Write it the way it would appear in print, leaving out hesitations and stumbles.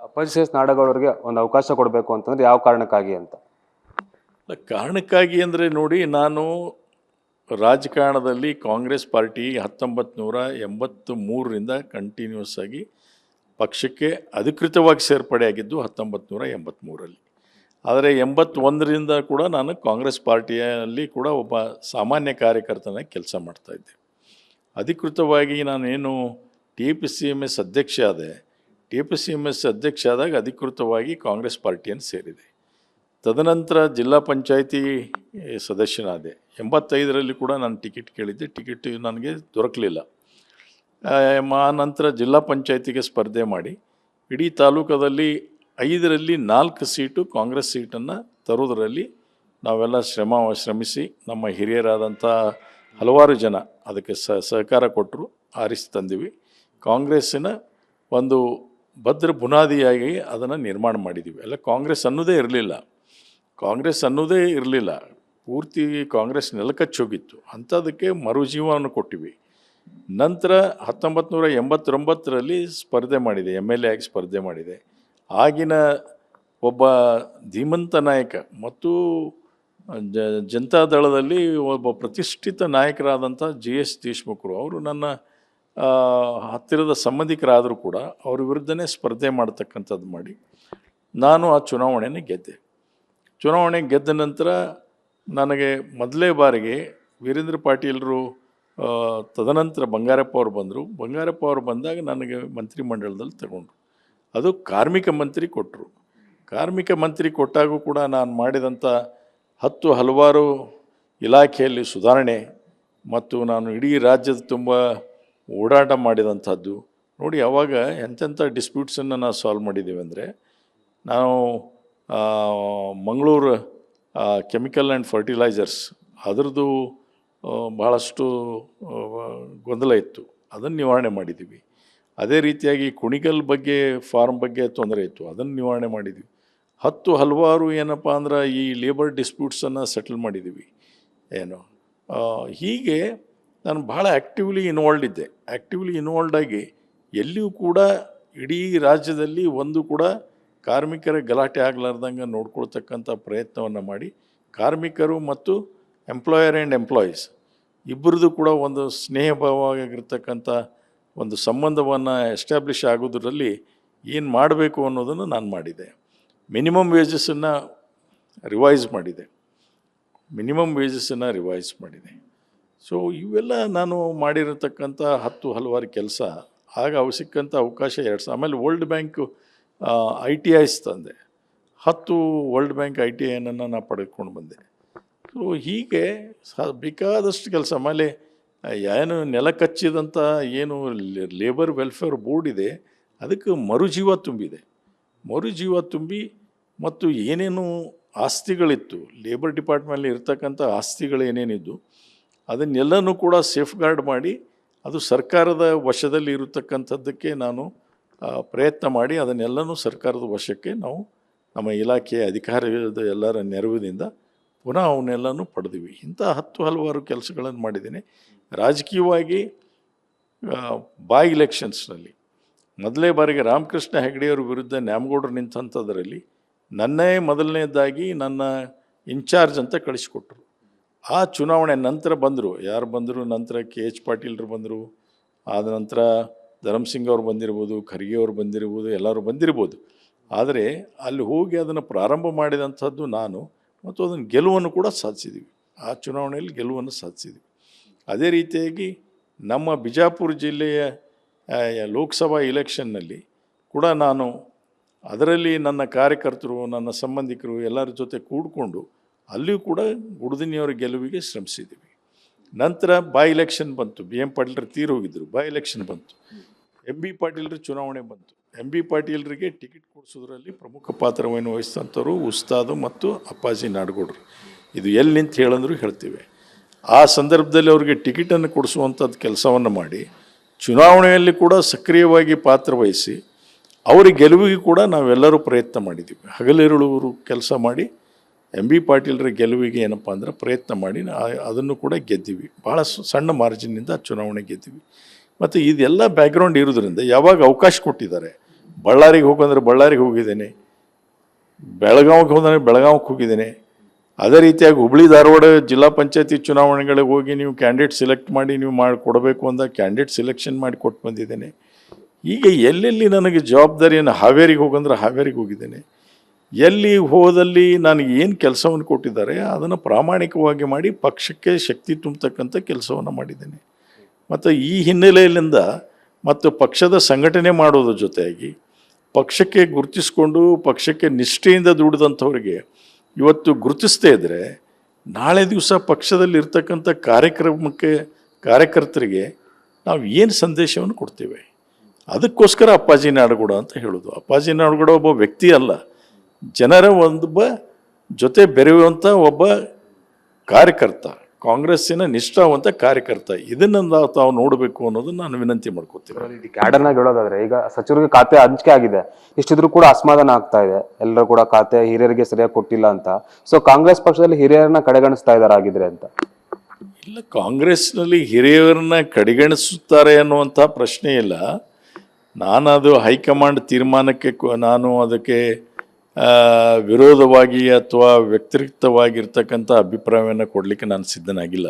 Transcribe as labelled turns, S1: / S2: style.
S1: ಅಪ್ಪಾಜಿ C S ನಾಡಗೌಡರಿಗೆ ಒಂದು ಅವಕಾಶ ಕೊಡಬೇಕು ಅಂತಂದ್ರೆ ಯಾವ ಕಾರಣಕ್ಕಾಗಿ ಅಂತ?
S2: ಕಾರಣಕ್ಕಾಗಿ ಅಂದರೆ ನೋಡಿ, ನಾನು ರಾಜಕಾರಣದಲ್ಲಿ ಕಾಂಗ್ರೆಸ್ ಪಾರ್ಟಿ 1983ರಿಂದ ಕಂಟಿನ್ಯೂಸ್ ಆಗಿ ಪಕ್ಷಕ್ಕೆ ಅಧಿಕೃತವಾಗಿ ಸೇರ್ಪಡೆಯಾಗಿದ್ದು 1983ರಲ್ಲಿ. ಆದರೆ 81ರಿಂದ ಕೂಡ ನಾನು ಕಾಂಗ್ರೆಸ್ ಪಾರ್ಟಿಯಲ್ಲಿ ಕೂಡ ಒಬ್ಬ ಸಾಮಾನ್ಯ ಕಾರ್ಯಕರ್ತನಾಗಿ ಕೆಲಸ ಮಾಡ್ತಾಯಿದ್ದೆ. ಅಧಿಕೃತವಾಗಿ ನಾನೇನು TPCMS ಅಧ್ಯಕ್ಷ ಆದೆ. TPCMS ಅಧ್ಯಕ್ಷ ಆದಾಗ ಅಧಿಕೃತವಾಗಿ ಕಾಂಗ್ರೆಸ್ ಪಾರ್ಟಿಯನ್ನು ಸೇರಿದೆ. ತದನಂತರ ಜಿಲ್ಲಾ ಪಂಚಾಯಿತಿ ಸದಸ್ಯನಾದೆ. 85ರಲ್ಲಿ ಕೂಡ ನಾನು ಟಿಕೆಟ್ ಕೇಳಿದ್ದೆ, ಟಿಕೆಟ್ ನನಗೆ ದೊರಕಲಿಲ್ಲ. ನಂತರ ಜಿಲ್ಲಾ ಪಂಚಾಯಿತಿಗೆ ಸ್ಪರ್ಧೆ ಮಾಡಿ ಇಡೀ ತಾಲೂಕದಲ್ಲಿ 5ರಲ್ಲಿ 4 ಸೀಟು ಕಾಂಗ್ರೆಸ್ ಸೀಟನ್ನು ತರುವುದರಲ್ಲಿ ನಾವೆಲ್ಲ ಶ್ರಮಿಸಿ ನಮ್ಮ ಹಿರಿಯರಾದಂಥ ಹಲವಾರು ಜನ ಅದಕ್ಕೆ ಸಹಕಾರ ಕೊಟ್ಟರು, ಆರಿಸಿ ತಂದಿವಿ. ಕಾಂಗ್ರೆಸ್ಸಿನ ಒಂದು ಭದ್ರ ಬುನಾದಿಯಾಗಿ ಅದನ್ನು ನಿರ್ಮಾಣ ಮಾಡಿದ್ದೀವಿ. ಎಲ್ಲ ಕಾಂಗ್ರೆಸ್ ಅನ್ನೋದೇ ಇರಲಿಲ್ಲ, ಪೂರ್ತಿ ಕಾಂಗ್ರೆಸ್ ನೆಲಕಚ್ಚೋಗಿತ್ತು. ಅಂಥದಕ್ಕೆ ಮರುಜೀವನ ಕೊಟ್ಟಿವಿ. ನಂತರ 1989ರಲ್ಲಿ ಸ್ಪರ್ಧೆ ಮಾಡಿದೆ, MLA ಆಗಿ ಸ್ಪರ್ಧೆ ಮಾಡಿದೆ. ಆಗಿನ ಒಬ್ಬ ಧೀಮಂತ ನಾಯಕ ಮತ್ತು ಜನತಾದಳದಲ್ಲಿ ಒಬ್ಬ ಪ್ರತಿಷ್ಠಿತ ನಾಯಕರಾದಂಥ GS ದೇಶಮುಖರು ಅವರು ನನ್ನ ಹತ್ತಿರದ ಸಂಬಂಧಿಕರಾದರೂ ಕೂಡ ಅವ್ರ ವಿರುದ್ಧನೇ ಸ್ಪರ್ಧೆ ಮಾಡ್ತಕ್ಕಂಥದ್ದು ಮಾಡಿ ನಾನು ಆ ಚುನಾವಣೆಯನ್ನು ಗೆದ್ದ ನಂತರ ನನಗೆ ಮೊದಲೇ ಬಾರಿಗೆ ವೀರೇಂದ್ರ ಪಾಟೀಲರು ತದನಂತರ ಬಂಗಾರಪ್ಪ ಅವರು ಬಂದಾಗ ನನಗೆ ಮಂತ್ರಿಮಂಡಲದಲ್ಲಿ ತಗೊಂಡ್ರು. ಅದು ಕಾರ್ಮಿಕ ಮಂತ್ರಿ ಕೊಟ್ಟರು. ಕಾರ್ಮಿಕ ಮಂತ್ರಿ ಕೊಟ್ಟಾಗೂ ಕೂಡ ನಾನು ಮಾಡಿದಂಥ ಹಲವಾರು ಇಲಾಖೆಯಲ್ಲಿ ಸುಧಾರಣೆ ಮತ್ತು ನಾನು ಇಡೀ ರಾಜ್ಯದ ತುಂಬ ಓಡಾಟ ಮಾಡಿದಂಥದ್ದು ನೋಡಿ. ಆವಾಗ ಎಂತೆಂಥ ಡಿಸ್ಪ್ಯೂಟ್ಸನ್ನು ನಾವು ಸಾಲ್ವ್ ಮಾಡಿದ್ದೀವಿ ಅಂದರೆ, ನಾವು ಮಂಗಳೂರು ಕೆಮಿಕಲ್ ಆ್ಯಂಡ್ ಫರ್ಟಿಲೈಸರ್ಸ್ ಅದರದ್ದು ಭಾಳಷ್ಟು ಗೊಂದಲ ಇತ್ತು, ಅದನ್ನು ನಿವಾರಣೆ ಮಾಡಿದ್ದೀವಿ. ಅದೇ ರೀತಿಯಾಗಿ ಕುಣಿಗಲ್ ಬಗ್ಗೆ ಫಾರ್ಮ್ ಬಗ್ಗೆ ತೊಂದರೆ ಇತ್ತು, ಅದನ್ನು ನಿವಾರಣೆ ಮಾಡಿದ್ವಿ. ಹಲವಾರು ಏನಪ್ಪ ಅಂದ್ರೆ ಈ ಲೇಬರ್ ಡಿಸ್ಪ್ಯೂಟ್ಸನ್ನು ಸೆಟಲ್ ಮಾಡಿದ್ದೀವಿ. ಹೀಗೆ ನಾನು ಭಾಳ ಆ್ಯಕ್ಟಿವ್ಲಿ ಇನ್ವಾಲ್ಡ್ ಆಗಿ ಎಲ್ಲಿಯೂ ಕೂಡ ಇಡೀ ರಾಜ್ಯದಲ್ಲಿ ಒಂದು ಕೂಡ ಕಾರ್ಮಿಕರ ಗಲಾಟೆ ಆಗಲಾರ್ದಂಗೆ ನೋಡ್ಕೊಳ್ತಕ್ಕಂಥ ಪ್ರಯತ್ನವನ್ನು ಮಾಡಿ, ಕಾರ್ಮಿಕರು ಮತ್ತು ಎಂಪ್ಲಾಯರ್ ಆ್ಯಂಡ್ ಎಂಪ್ಲಾಯೀಸ್ ಇಬ್ಬರದು ಕೂಡ ಒಂದು ಸ್ನೇಹಭಾವವಾಗಿರ್ತಕ್ಕಂಥ ಒಂದು ಸಂಬಂಧವನ್ನು ಎಸ್ಟಾಬ್ಲಿಷ್ ಆಗೋದ್ರಲ್ಲಿ ಏನು ಮಾಡಬೇಕು ಅನ್ನೋದನ್ನು ನಾನು ಮಾಡಿದೆ. ಮಿನಿಮಮ್ ವೇಜಸ್ಸನ್ನು ರಿವೈಸ್ ಮಾಡಿದೆ. ಸೊ ಇವೆಲ್ಲ ನಾನು ಮಾಡಿರತಕ್ಕಂಥ ಹಲವಾರು ಕೆಲಸ. ಆಗ ಸಿಕ್ಕಂಥ ಅವಕಾಶ 2 ಆಮೇಲೆ ವರ್ಲ್ಡ್ ಬ್ಯಾಂಕು ITIs ತಂದೆ. 10 ವರ್ಲ್ಡ್ ಬ್ಯಾಂಕ್ ITIಯನ್ನು ನಾನು ಪಡೆದುಕೊಂಡು ಬಂದೆ. ಸೊ ಹೀಗೆ ಬೇಕಾದಷ್ಟು ಕೆಲಸ. ಆಮೇಲೆ ಏನು ನೆಲ ಕಚ್ಚಿದಂಥ ಏನು ಲೇಬರ್ ವೆಲ್ಫೇರ್ ಬೋರ್ಡ್ ಇದೆ ಅದಕ್ಕೆ ಮರುಜೀವ ತುಂಬಿ ಮತ್ತು ಏನೇನು ಆಸ್ತಿಗಳಿತ್ತು ಲೇಬರ್ ಡಿಪಾರ್ಟ್ಮೆಂಟಲ್ಲಿ ಇರ್ತಕ್ಕಂಥ ಆಸ್ತಿಗಳು ಏನೇನಿದ್ದು ಅದನ್ನೆಲ್ಲನೂ ಕೂಡ ಸೇಫ್ ಗಾರ್ಡ್ ಮಾಡಿ ಅದು ಸರ್ಕಾರದ ವಶದಲ್ಲಿ ಇರತಕ್ಕಂಥದ್ದಕ್ಕೆ ನಾನು ಪ್ರಯತ್ನ ಮಾಡಿ ಅದನ್ನೆಲ್ಲನೂ ಸರ್ಕಾರದ ವಶಕ್ಕೆ ನಾವು ನಮ್ಮ ಇಲಾಖೆಯ ಅಧಿಕಾರಿಗಳ ಎಲ್ಲರ ನೆರವಿನಿಂದ ಪುನಃ ಅವನ್ನೆಲ್ಲನೂ ಪಡೆದಿವಿ. ಇಂಥ ಹಲವಾರು ಕೆಲಸಗಳನ್ನು ಮಾಡಿದ್ದೀನಿ. ರಾಜಕೀಯವಾಗಿ ಬೈ ಎಲೆಕ್ಷನ್ಸ್ನಲ್ಲಿ ಮೊದಲೇ ಬಾರಿಗೆ ರಾಮಕೃಷ್ಣ ಹೆಗಡೆಯವ್ರ ವಿರುದ್ಧ ನ್ಯಾಮಗೌಡರು ನಿಂತಂಥದ್ರಲ್ಲಿ ನನ್ನೇ ಮೊದಲನೇದಾಗಿ ನನ್ನ ಇನ್ಚಾರ್ಜ್ ಅಂತ ಕಳಿಸ್ಕೊಟ್ರು. ಆ ಚುನಾವಣೆ ನಂತರ ಯಾರು ಬಂದರು, ನಂತರ KH ಪಾಟೀಲ್ರು ಬಂದರು, ಆದ ನಂತರ ಧರ್ಮಸಿಂಗ್ ಅವ್ರು ಬಂದಿರ್ಬೋದು, ಖರ್ಗೆ ಅವ್ರು ಬಂದಿರ್ಬೋದು, ಎಲ್ಲರೂ ಬಂದಿರ್ಬೋದು. ಆದರೆ ಅಲ್ಲಿ ಹೋಗಿ ಅದನ್ನು ಪ್ರಾರಂಭ ಮಾಡಿದಂಥದ್ದು ನಾನು, ಮತ್ತು ಅದನ್ನು ಗೆಲುವನ್ನು ಕೂಡ ಸಾಧಿಸಿದ್ದೀವಿ. ಆ ಚುನಾವಣೆಯಲ್ಲಿ ಗೆಲುವನ್ನು ಸಾಧಿಸಿದ್ದೀವಿ. ಅದೇ ರೀತಿಯಾಗಿ ನಮ್ಮ ಬಿಜಾಪುರ ಜಿಲ್ಲೆಯ ಲೋಕಸಭಾ ಇಲೆಕ್ಷನ್ನಲ್ಲಿ ಕೂಡ ನಾನು ಅದರಲ್ಲಿ ನನ್ನ ಕಾರ್ಯಕರ್ತರು, ನನ್ನ ಸಂಬಂಧಿಕರು ಎಲ್ಲರ ಜೊತೆ ಕೂಡಿಕೊಂಡು ಅಲ್ಲಿಯೂ ಕೂಡ ಗುಡದಿನಿಯವರ ಗೆಲುವಿಗೆ ಶ್ರಮಿಸಿದ್ದೀವಿ. ನಂತರ ಎಲೆಕ್ಷನ್ ಬಂತು. BM ಪಾಟೀಲ್ರು ತೀರೋಗಿದ್ದರು. ಎಲೆಕ್ಷನ್ ಬಂತು. MB ಪಾಟೀಲ್ರ ಚುನಾವಣೆ ಬಂತು. MB ಪಾಟೀಲ್ರಿಗೆ ಟಿಕೆಟ್ ಕೊಡಿಸೋದ್ರಲ್ಲಿ ಪ್ರಮುಖ ಪಾತ್ರವನ್ನು ವಹಿಸಿದಂಥವ್ರು ಉಸ್ತಾದು ಮತ್ತು ಅಪ್ಪಾಜಿ ನಾಡಗೌಡರು. ಇದು ಎಲ್ಲಿ ನಿಂತು ಹೇಳಂದ್ರೂ ಹೇಳ್ತೀವಿ. ಆ ಸಂದರ್ಭದಲ್ಲಿ ಅವರಿಗೆ ಟಿಕೆಟನ್ನು ಕೊಡಿಸುವಂಥದ್ದು ಕೆಲಸವನ್ನು ಮಾಡಿ ಚುನಾವಣೆಯಲ್ಲಿ ಕೂಡ ಸಕ್ರಿಯವಾಗಿ ಪಾತ್ರ ವಹಿಸಿ ಅವರ ಗೆಲುವಿಗೆ ಕೂಡ ನಾವೆಲ್ಲರೂ ಪ್ರಯತ್ನ ಮಾಡಿದ್ದೀವಿ. ಹಗಲಿರುಳು ಕೆಲಸ ಮಾಡಿ MB ಪಾಟೀಲ್ರ ಗೆಲುವಿಗೆ ಏನಪ್ಪ ಅಂದ್ರೆ ಪ್ರಯತ್ನ ಮಾಡಿ ಅದನ್ನು ಕೂಡ ಗೆದ್ದೀವಿ. ಭಾಳ ಸಣ್ಣ ಮಾರ್ಜಿನ್ನಿಂದ ಚುನಾವಣೆ ಗೆದ್ದೀವಿ. ಮತ್ತು ಇದೆಲ್ಲ ಬ್ಯಾಕ್ಗ್ರೌಂಡ್ ಇರೋದ್ರಿಂದ ಯಾವಾಗ ಅವಕಾಶ ಕೊಟ್ಟಿದ್ದಾರೆ ಬಳ್ಳಾರಿಗೆ ಹೋಗಂದ್ರೆ ಬಳ್ಳಾರಿಗೆ ಹೋಗಿದ್ದೇನೆ, ಬೆಳಗಾವಿಗೆ ಹೋದಂದ್ರೆ ಬೆಳಗಾವಿಗೆ ಹೋಗಿದ್ದೇನೆ. ಅದೇ ರೀತಿಯಾಗಿ ಹುಬ್ಳಿ ಧಾರವಾಡ ಜಿಲ್ಲಾ ಪಂಚಾಯತಿ ಚುನಾವಣೆಗಳಿಗೆ ಹೋಗಿ ನೀವು ಕ್ಯಾಂಡಿಡೇಟ್ ಸೆಲೆಕ್ಟ್ ಮಾಡಿ ನೀವು ಕೊಡಬೇಕು ಅಂತ ಕ್ಯಾಂಡಿಡೇಟ್ ಸೆಲೆಕ್ಷನ್ ಮಾಡಿ ಕೊಟ್ಟು ಬಂದಿದ್ದೇನೆ. ಈಗ ಎಲ್ಲೆಲ್ಲಿ ನನಗೆ ಜವಾಬ್ದಾರಿಯನ್ನು ಹಾವೇರಿಗೆ ಹೋಗಂದ್ರೆ ಹಾವೇರಿಗೆ ಹೋಗಿದ್ದೇನೆ. ಎಲ್ಲಿ ಹೋದಲ್ಲಿ ನನಗೆ ಏನು ಕೆಲಸವನ್ನು ಕೊಟ್ಟಿದ್ದಾರೆ ಅದನ್ನು ಪ್ರಾಮಾಣಿಕವಾಗಿ ಮಾಡಿ ಪಕ್ಷಕ್ಕೆ ಶಕ್ತಿ ತುಂಬತಕ್ಕಂಥ ಕೆಲಸವನ್ನು ಮಾಡಿದ್ದೇನೆ. ಮತ್ತು ಈ ಹಿನ್ನೆಲೆಯಲ್ಲಿಂದ ಮತ್ತು ಪಕ್ಷದ ಸಂಘಟನೆ ಮಾಡೋದ್ರ ಜೊತೆಯಾಗಿ ಪಕ್ಷಕ್ಕೆ ಗುರುತಿಸ್ಕೊಂಡು ಪಕ್ಷಕ್ಕೆ ನಿಷ್ಠೆಯಿಂದ ದುಡಿದಂಥವ್ರಿಗೆ ಇವತ್ತು ಗುರುತಿಸದೇ ಇದ್ದರೆ ನಾಳೆ ದಿವಸ ಪಕ್ಷದಲ್ಲಿ ಇರ್ತಕ್ಕಂಥ ಕಾರ್ಯಕರ್ತರಿಗೆ ನಾವು ಏನು ಸಂದೇಶವನ್ನು ಕೊಡ್ತೇವೆ. ಅದಕ್ಕೋಸ್ಕರ ಅಪ್ಪಾಜಿ ನಾಡಗೌಡ ಅಂತ ಹೇಳೋದು. ಅಪ್ಪಾಜಿ ನಾಡಗೌಡ ಒಬ್ಬ ವ್ಯಕ್ತಿ ಅಲ್ಲ, ಜನರ ಒಬ್ಬ ಜೊತೆ ಬೆರೆಯುವಂಥ ಒಬ್ಬ ಕಾರ್ಯಕರ್ತ, ಕಾಂಗ್ರೆಸ್ಸಿನ ನಿಷ್ಠಾವಂತ ಕಾರ್ಯಕರ್ತ. ಇದನ್ನು ತಾವು ನೋಡಬೇಕು ಅನ್ನೋದು ನಾನು ವಿನಂತಿ ಮಾಡ್ಕೋತೀನಿ.
S1: ಕ್ಯಾಡರ್ನಾಗ ಹೇಳೋದಾದ್ರೆ ಈಗ ಸಚಿವರಿಗೆ ಖಾತೆ ಹಂಚಿಕೆ ಆಗಿದೆ, ಇಷ್ಟಿದ್ರು ಕೂಡ ಅಸಮಾಧಾನ ಆಗ್ತಾ ಇದೆ. ಎಲ್ಲರೂ ಕೂಡ ಖಾತೆ ಹಿರಿಯರಿಗೆ ಸರಿಯಾಗಿ ಕೊಟ್ಟಿಲ್ಲ ಅಂತ. ಸೊ ಕಾಂಗ್ರೆಸ್ ಪಕ್ಷದಲ್ಲಿ ಹಿರಿಯರನ್ನ ಕಡೆಗಣಿಸ್ತಾ ಇದಾರೆ ಆಗಿದ್ರೆ ಅಂತ.
S2: ಇಲ್ಲ, ಕಾಂಗ್ರೆಸ್ನಲ್ಲಿ ಹಿರಿಯರನ್ನ ಕಡೆಗಣಿಸುತ್ತಾರೆ ಅನ್ನುವಂಥ ಪ್ರಶ್ನೆ ಇಲ್ಲ. ನಾನು ಅದು ಹೈಕಮಾಂಡ್ ತೀರ್ಮಾನಕ್ಕೆ ನಾನು ಅದಕ್ಕೆ ವಿರೋಧವಾಗಿ ಅಥವಾ ವ್ಯತಿರಿಕ್ತವಾಗಿರ್ತಕ್ಕಂಥ ಅಭಿಪ್ರಾಯವನ್ನು ಕೊಡಲಿಕ್ಕೆ ನಾನು ಸಿದ್ಧನಾಗಿಲ್ಲ.